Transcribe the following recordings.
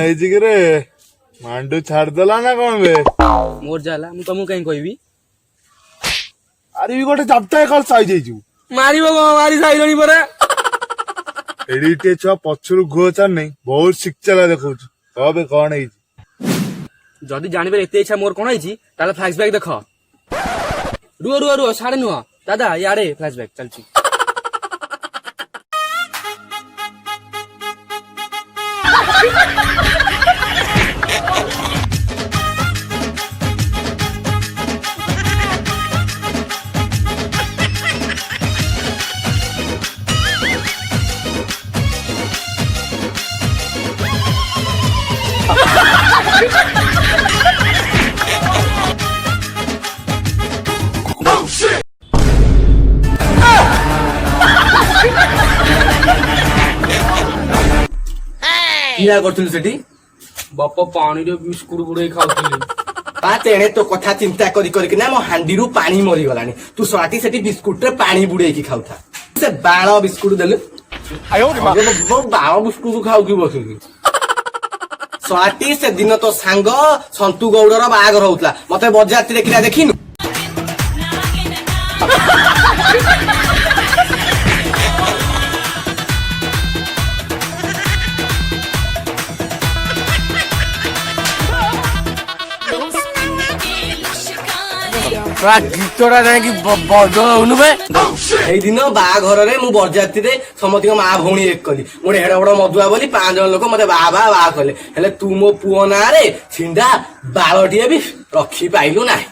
ହେଇଛି କି ରେ? ମାଣ୍ଡୁ ଛାଡିଦେଲା ନା କଣ ବେ? मोर जाला मु तुमको कहीं कहबी ଆରେ ବି ଗୋଟେ ଚାପ୍ତା ଏକାଳ ସାଇଜ ହେଇଯିବୁ। मारिबो को मारी साइलनी परे ଏଡି ଟିକେ ଛୁଆ ପଛରୁ ଘୁଅ ଚାଲୁନି ବହୁତ ଶିକ୍ଷା ଦେଖଉଛୁ। କବେ କଣ ହେଇଛି? जदि जानबे एते इच्छा मोर कोन आइछि ताले फ्लैशबैक देख रुओ रुओ रुओ साडे नुह दादा याडे फ्लैशबैक चलछि क्या करथुल सेठी बापा पानी रे बिस्कुट बुड़े खाउथिली बा तेणे तो कथा चिंता करी करी ना मो हांडीरू पानी मरी गलानी तू सराटी सेठी बिस्कुट रे पानी बुड़े की खाउथा से बाळ बिस्कुट देले आयो रे मो बाळ बिस्कुट खाउ की बसुकी सराटी से दिन तो सांग संतु गौडर बागर होतला मते बजारती देखिना देखिनु गीतरा जाई बज होनुबे एई दिन बाघर रे मु बरजाती रे समति मा भौणी एक कली मोरे हेड बड़ मधुआ बोली 5 जन लोक मते बा कले हेले तू मो पुओ ना रे छिंडा बाळटिए भी रखी पाइलु नाही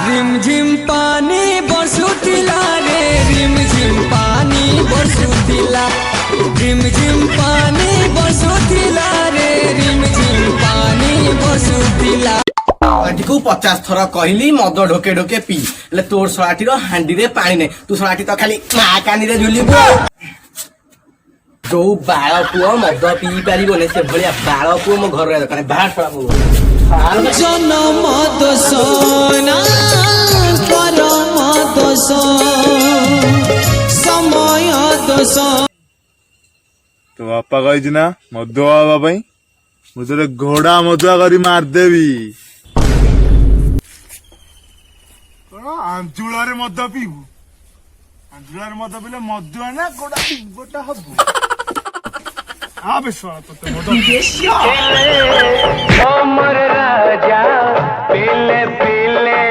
रिम झिम पानी बरसुतिला रे रिम झिम पानी बरसुतिला रिम झिम पानी बरसुतिला रे रिम झिम पानी बरसुतिला आंटी को 50 थर कहली मद ढोके ढोके पी ले तोर सराटी रो हांडी रे पानी ने तू सराटी तो खाली मा कानी रे झुलिबो जो बाळ पुओ मद पी पारिबो ने से भलिया बाळ पुओ मो घर रे दकाने बाहर छड़ा मो जन्म दोसना परम दोष समय दोष तो बापा कही ना मधुआ हवा पाई ମୁଁ ତୋରେ ଘୋଡା ମଧୁଆ କରି ମାରିଦେବି। କଣ ଆଞ୍ଜୁଳାରେ ମଦ ପିଇବୁ? ଆଞ୍ଜୁଳାରେ ମଦ ପିଇଲେ ମଧୁଆ ନା ଗୋଟା ହବୁ? ଆ ବେଶୁଆ ତତେ ମଦ ओ मोर राजा पीले पीले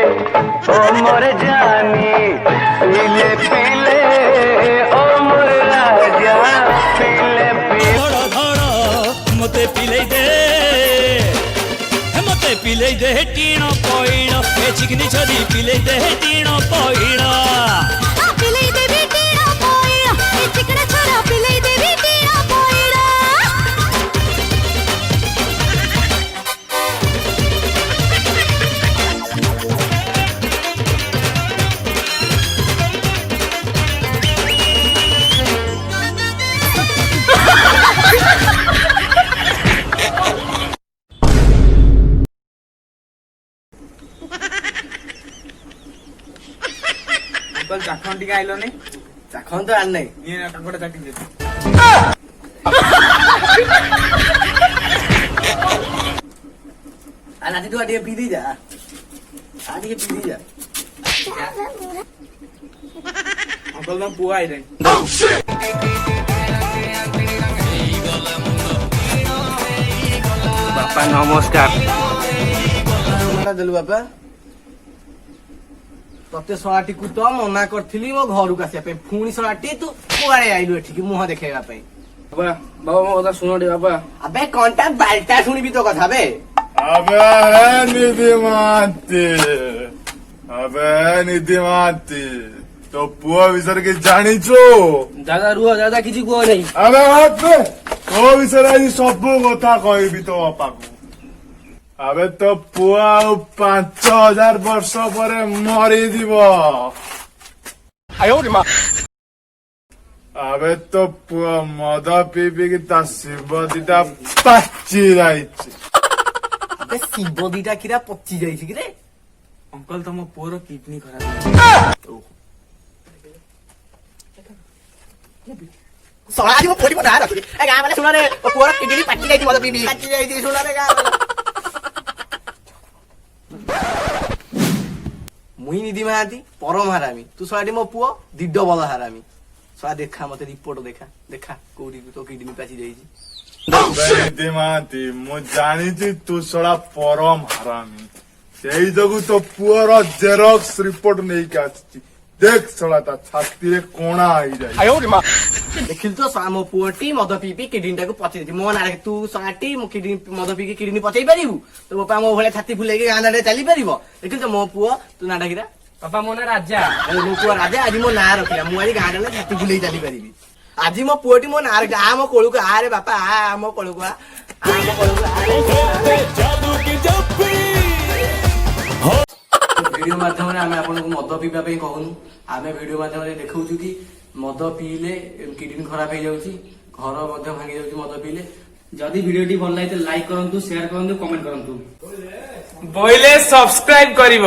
ओ मोर जानी पीले पीले ओ मोर राजा पीले पीले मते पिले दे टीण पइण ए चिकनी छदी पिले दे टीण पइण पिले दे टीण पइण ए चिकना छोरा पिले दे टीण पइण चाखन टिके आइलो नै चाखन तो आन नै नि ना टंगडा चाटी दे आ नाटी तो आडी पी दी जा आडी पी दी जा अंकल ना पुआ आइ रे बापा नमस्कार मना देलु बापा तते सराटी को तो मना करथिली मो घर को आसिया पे फुणी सराटी तू कुआरे आइलु एठी की मुह देखेबा पे बाबा बाबा मो कथा सुनो रे बाबा अबे कोनटा बालटा सुनिबी तो कथा बे अबे निधि माती तो पुआ विषय के जानिचो दादा रुह दादा किछि को नै अबे मत तो विषय आज सब कथा कहबी तो बापा को अबे तो पुआ 5000 वर्ष पर मरी दिव अबे तो पुआ मद पी कि ता शिव दिटा पाची जाइछि अबे शिव दिटा किरा पची जाइछि कि रे अंकल तम पुअर किडनी खराब ଶଳା ଆଜି ମୋ ପୁଅଟି ମୋ ନାଁ ରଖିଲି ଏ ଗାଁ ମାନେ ଶୁଣରେ ମୋ ପୁଅର କିଡନୀ ପାଟି ଯାଇଛି ମଦ ପିଇବି ପାଟି ଯାଇଛି ଶୁଣରେ ଗାଁ ମୁଇଁ ନିଧି ମହାନ୍ତି ପରମ ହାରାମି ତୁ ଶଳାଟି ମୋ ପୁଅ ଦିଡ ବଲ ହାରାମି ଶଳା ଦେଖା ମତେ ରିପୋର୍ଟ ଦେଖା କୋଉଠି ତୋ କିଡନୀ ପାଚି ଯାଇଛି ମହାନ୍ତି ମୁଁ ଜାଣିଛି ତୁ ଶଳା ପରମ ହାରାମି ସେଇ ଯୋଗୁ ତୋ ପୁଅର ଜେରକ୍ସ ରିପୋର୍ଟ ନେଇକି ଆସିଛି देख सड़ा था छाती रे कोणा आई जाए देखिल तो शଳା ମୋ ପୁଅଟି ମଦ ପିଇ ପିଇ କିଡନୀ ଟାକୁ ପଚେଇ ଦେଇଛି ମୋ ନାଁରେ ତୁ ଶଳାଟି ମୁଁ କିଡନୀ ମଦ ପିଇକି କିଡନୀ ପଚେଇ ପାରିବୁ ତୋ ବାପା ମୋ ଭଳିଆ ଛାତି ଫୁଲେଇକି ଗାଁ ଦାଣ୍ଡରେ ଚାଲି ପାରିବ ଦେଖିଲ ତ ମୋ ପୁଅ ତୁ ନାଁ ଡାକିରା ବାପା ମୋ ନାଁ ରାଜା ମୋ ପୁଅ ରାଜା ଆଜି ମୋ ନାଁ ରଖିଲା ମୁଁ ଆଜି ଗାଁ ଦାଣ୍ଡରେ ଛାତି ଫୁଲେଇ ଚାଲି ପାରିବି ଆଜି ମୋ ପୁଅଟି ମୋ ନାଁ ରଖିଲା ଆ ମୋ କୋଳକୁ ଆରେ ବାପା ଆ ମୋ କୋଳକୁ ଆ ମୋ କୋଳକୁ ଭିଡିଓ ମାଧ୍ୟମରେ ଆମେ ଆପଣଙ୍କୁ ମଦ ପିଇବା ପାଇଁ କହୁନୁ ଆମେ ଭିଡିଓ ମାଧ୍ୟମରେ ଦେଖାଉଛୁ କି ମଦ ପିଇଲେ କିଡନୀ ଖରାପ ହେଇଯାଉଛି ଘର ମଧ୍ୟ ଭାଙ୍ଗି ଯାଉଛି ମଦ ପିଇଲେ ଯଦି ଭିଡିଓଟି ଭଲ ଲାଗିଲେ ଲାଇକ୍ କରନ୍ତୁ ସେୟାର କରନ୍ତୁ କମେଣ୍ଟ କରନ୍ତୁ ବୋଇଲେ ସବସ୍କ୍ରାଇବ କରିବ